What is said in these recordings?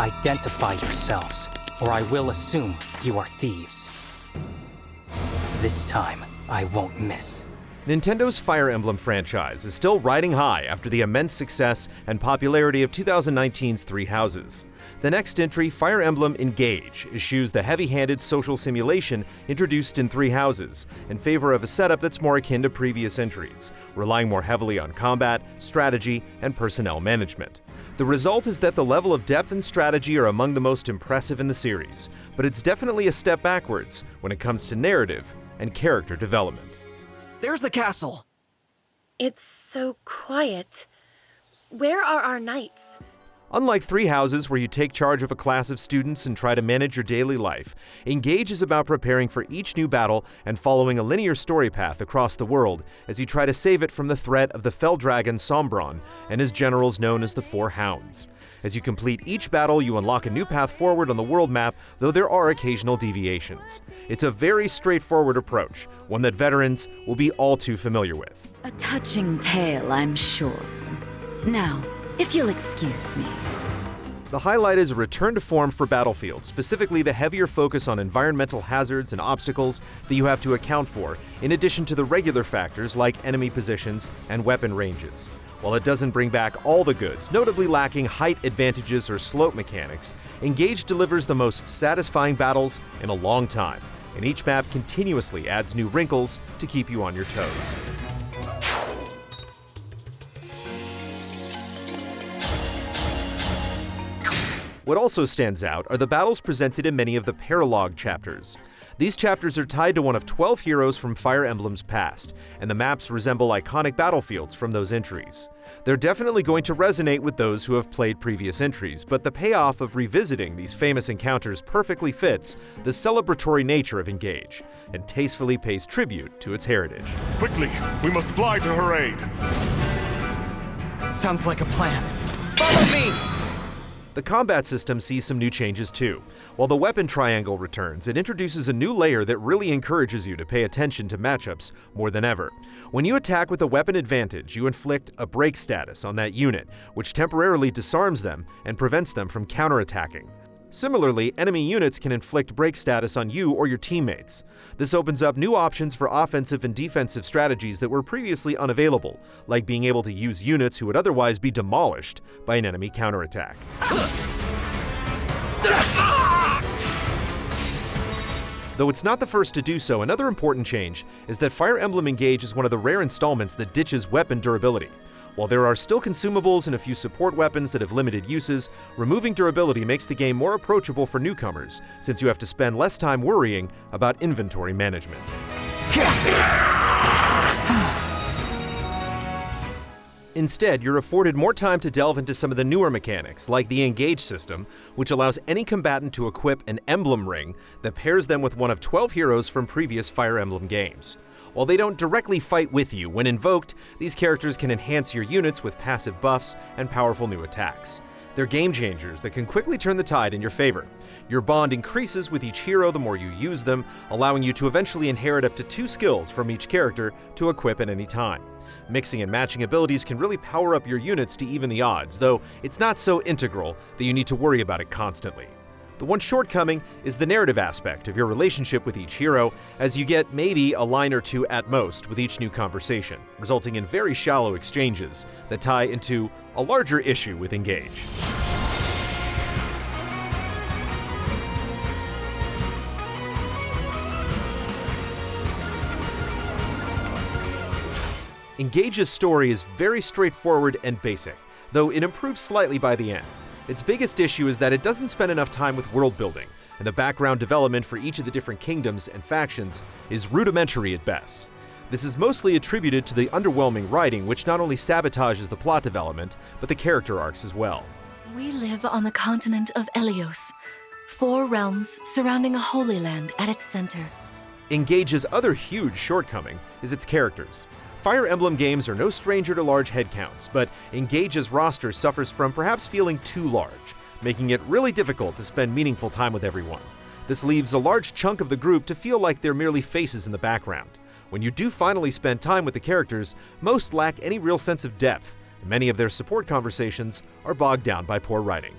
Identify yourselves, or I will assume you are thieves. This time, I won't miss. Nintendo's Fire Emblem franchise is still riding high after the immense success and popularity of 2019's Three Houses. The next entry, Fire Emblem Engage, eschews the heavy-handed social simulation introduced in Three Houses in favor of a setup that's more akin to previous entries, relying more heavily on combat, strategy, and personnel management. The result is that the level of depth and strategy are among the most impressive in the series, but it's definitely a step backwards when it comes to narrative and character development. There's the castle! It's so quiet. Where are our knights? Unlike Three Houses, where you take charge of a class of students and try to manage your daily life, Engage is about preparing for each new battle and following a linear story path across the world as you try to save it from the threat of the fell dragon Sombron and his generals known as the Four Hounds. As you complete each battle, you unlock a new path forward on the world map, though there are occasional deviations. It's a very straightforward approach, one that veterans will be all too familiar with. A touching tale, I'm sure. Now, if you'll excuse me. The highlight is a return to form for Battlefield, specifically the heavier focus on environmental hazards and obstacles that you have to account for, in addition to the regular factors like enemy positions and weapon ranges. While it doesn't bring back all the goods, notably lacking height advantages or slope mechanics, Engage delivers the most satisfying battles in a long time, and each map continuously adds new wrinkles to keep you on your toes. What also stands out are the battles presented in many of the paralogue chapters. These chapters are tied to one of 12 heroes from Fire Emblem's past, and the maps resemble iconic battlefields from those entries. They're definitely going to resonate with those who have played previous entries, but the payoff of revisiting these famous encounters perfectly fits the celebratory nature of Engage, and tastefully pays tribute to its heritage. Quickly, we must fly to her aid. Sounds like a plan. Follow me! The combat system sees some new changes too. While the weapon triangle returns, it introduces a new layer that really encourages you to pay attention to matchups more than ever. When you attack with a weapon advantage, you inflict a break status on that unit, which temporarily disarms them and prevents them from counterattacking. Similarly, enemy units can inflict break status on you or your teammates. This opens up new options for offensive and defensive strategies that were previously unavailable, like being able to use units who would otherwise be demolished by an enemy counterattack. Though it's not the first to do so, another important change is that Fire Emblem Engage is one of the rare installments that ditches weapon durability. While there are still consumables and a few support weapons that have limited uses, removing durability makes the game more approachable for newcomers, since you have to spend less time worrying about inventory management. Instead, you're afforded more time to delve into some of the newer mechanics, like the Engage system, which allows any combatant to equip an emblem ring that pairs them with one of 12 heroes from previous Fire Emblem games. While they don't directly fight with you, when invoked, these characters can enhance your units with passive buffs and powerful new attacks. They're game changers that can quickly turn the tide in your favor. Your bond increases with each hero the more you use them, allowing you to eventually inherit up to 2 skills from each character to equip at any time. Mixing and matching abilities can really power up your units to even the odds, though it's not so integral that you need to worry about it constantly. The one shortcoming is the narrative aspect of your relationship with each hero, as you get maybe a line or two at most with each new conversation, resulting in very shallow exchanges that tie into a larger issue with Engage. Engage's story is very straightforward and basic, though it improves slightly by the end. Its biggest issue is that it doesn't spend enough time with world building, and the background development for each of the different kingdoms and factions is rudimentary at best. This is mostly attributed to the underwhelming writing, which not only sabotages the plot development, but the character arcs as well. We live on the continent of Elios, 4 realms surrounding a holy land at its center. Engage's other huge shortcoming is its characters. Fire Emblem games are no stranger to large headcounts, but Engage's roster suffers from perhaps feeling too large, making it really difficult to spend meaningful time with everyone. This leaves a large chunk of the group to feel like they're merely faces in the background. When you do finally spend time with the characters, most lack any real sense of depth, and many of their support conversations are bogged down by poor writing.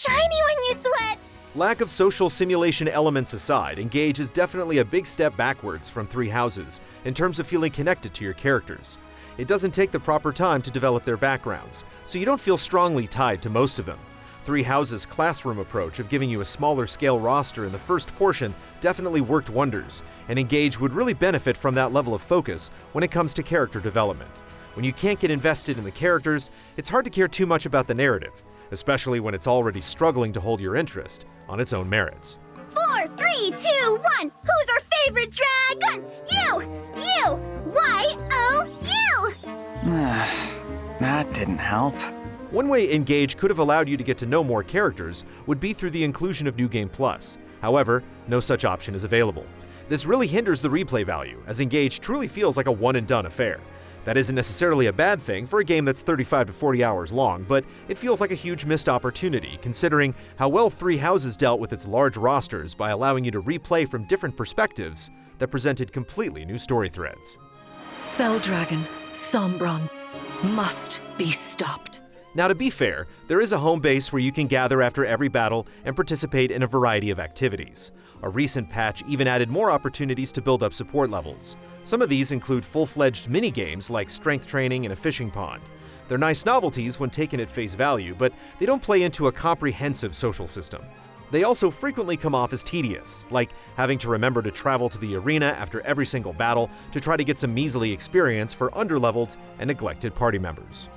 shiny when you sweat! Lack of social simulation elements aside, Engage is definitely a big step backwards from Three Houses in terms of feeling connected to your characters. It doesn't take the proper time to develop their backgrounds, so you don't feel strongly tied to most of them. Three Houses' classroom approach of giving you a smaller scale roster in the first portion definitely worked wonders, and Engage would really benefit from that level of focus when it comes to character development. When you can't get invested in the characters, it's hard to care too much about the narrative, especially when it's already struggling to hold your interest on its own merits. 4, 3, 2, 1! Who's our favorite dragon? You! Y-O-U! That didn't help. One way Engage could have allowed you to get to know more characters would be through the inclusion of New Game Plus. However, no such option is available. This really hinders the replay value, as Engage truly feels like a one-and-done affair. That isn't necessarily a bad thing for a game that's 35 to 40 hours long, but it feels like a huge missed opportunity considering how well Three Houses dealt with its large rosters by allowing you to replay from different perspectives that presented completely new story threads. Fell Dragon, Sombron, must be stopped. Now, to be fair, there is a home base where you can gather after every battle and participate in a variety of activities. A recent patch even added more opportunities to build up support levels. Some of these include full-fledged mini-games like strength training and a fishing pond. They're nice novelties when taken at face value, but they don't play into a comprehensive social system. They also frequently come off as tedious, like having to remember to travel to the arena after every single battle to try to get some measly experience for underleveled and neglected party members.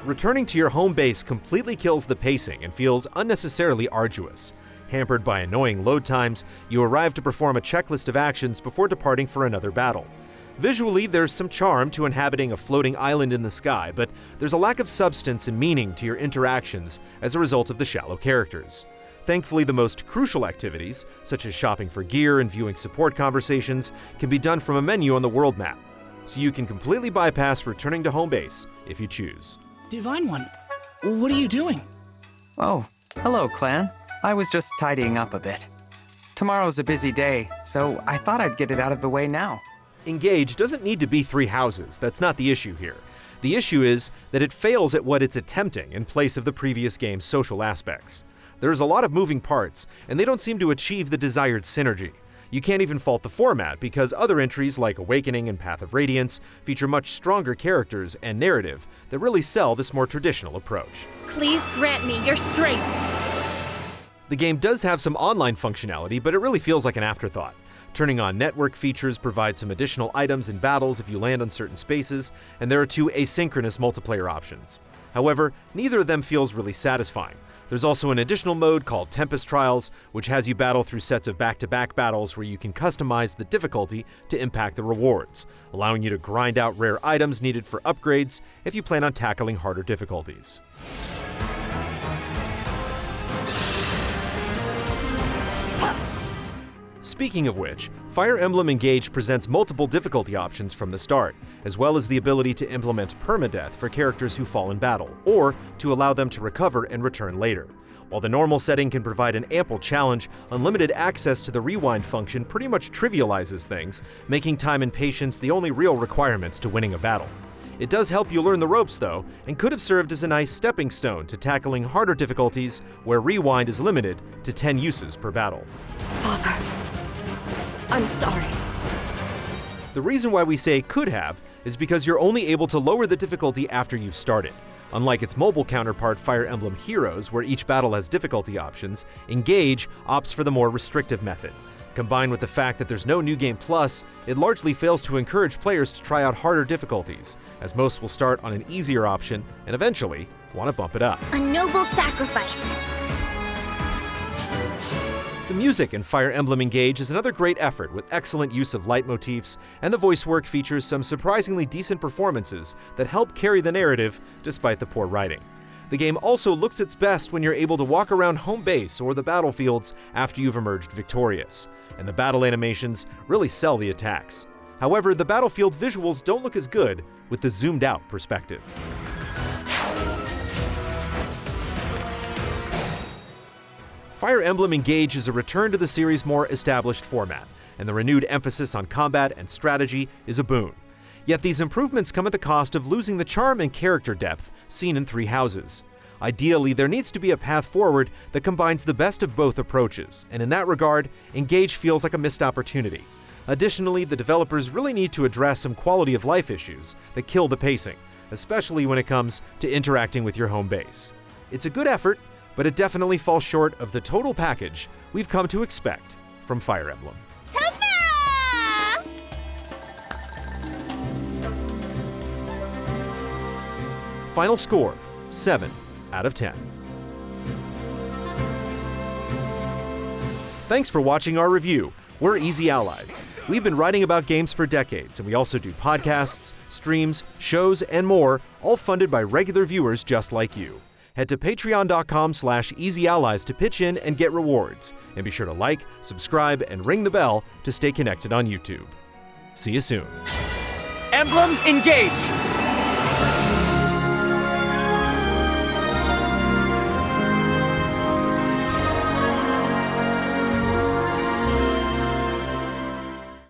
Returning to your home base completely kills the pacing and feels unnecessarily arduous. Hampered by annoying load times, you arrive to perform a checklist of actions before departing for another battle. Visually, there's some charm to inhabiting a floating island in the sky, but there's a lack of substance and meaning to your interactions as a result of the shallow characters. Thankfully, the most crucial activities, such as shopping for gear and viewing support conversations, can be done from a menu on the world map, so you can completely bypass returning to home base if you choose. Divine One, what are you doing? Oh, hello, clan. I was just tidying up a bit. Tomorrow's a busy day, so I thought I'd get it out of the way now. Engage doesn't need to be Three Houses, that's not the issue here. The issue is that it fails at what it's attempting in place of the previous game's social aspects. There's a lot of moving parts, and they don't seem to achieve the desired synergy. You can't even fault the format, because other entries like Awakening and Path of Radiance feature much stronger characters and narrative that really sell this more traditional approach. Please grant me your strength. The game does have some online functionality, but it really feels like an afterthought. Turning on network features provides some additional items in battles if you land on certain spaces, and there are 2 asynchronous multiplayer options. However, neither of them feels really satisfying. There's also an additional mode called Tempest Trials, which has you battle through sets of back-to-back battles where you can customize the difficulty to impact the rewards, allowing you to grind out rare items needed for upgrades if you plan on tackling harder difficulties. Speaking of which, Fire Emblem Engage presents multiple difficulty options from the start, as well as the ability to implement permadeath for characters who fall in battle, or to allow them to recover and return later. While the normal setting can provide an ample challenge, unlimited access to the rewind function pretty much trivializes things, making time and patience the only real requirements to winning a battle. It does help you learn the ropes though, and could have served as a nice stepping stone to tackling harder difficulties where rewind is limited to 10 uses per battle. Father, I'm sorry. The reason why we say could have is because you're only able to lower the difficulty after you've started. Unlike its mobile counterpart Fire Emblem Heroes, where each battle has difficulty options, Engage opts for the more restrictive method. Combined with the fact that there's no New Game Plus, it largely fails to encourage players to try out harder difficulties, as most will start on an easier option and eventually want to bump it up. A noble sacrifice. The music in Fire Emblem Engage is another great effort with excellent use of leitmotifs, and the voice work features some surprisingly decent performances that help carry the narrative despite the poor writing. The game also looks its best when you're able to walk around home base or the battlefields after you've emerged victorious, and the battle animations really sell the attacks. However, the battlefield visuals don't look as good with the zoomed out perspective. Fire Emblem Engage is a return to the series' more established format, and the renewed emphasis on combat and strategy is a boon. Yet these improvements come at the cost of losing the charm and character depth seen in Three Houses. Ideally, there needs to be a path forward that combines the best of both approaches, and in that regard, Engage feels like a missed opportunity. Additionally, the developers really need to address some quality of life issues that kill the pacing, especially when it comes to interacting with your home base. It's a good effort, but it definitely falls short of the total package we've come to expect from Fire Emblem. Ta-da! Final score, 7 out of 10. Thanks for watching our review. We're Easy Allies. We've been writing about games for decades, and we also do podcasts, streams, shows, and more, all funded by regular viewers just like you. Head to patreon.com/easyallies to pitch in and get rewards. And be sure to like, subscribe, and ring the bell to stay connected on YouTube. See you soon. Emblem Engage!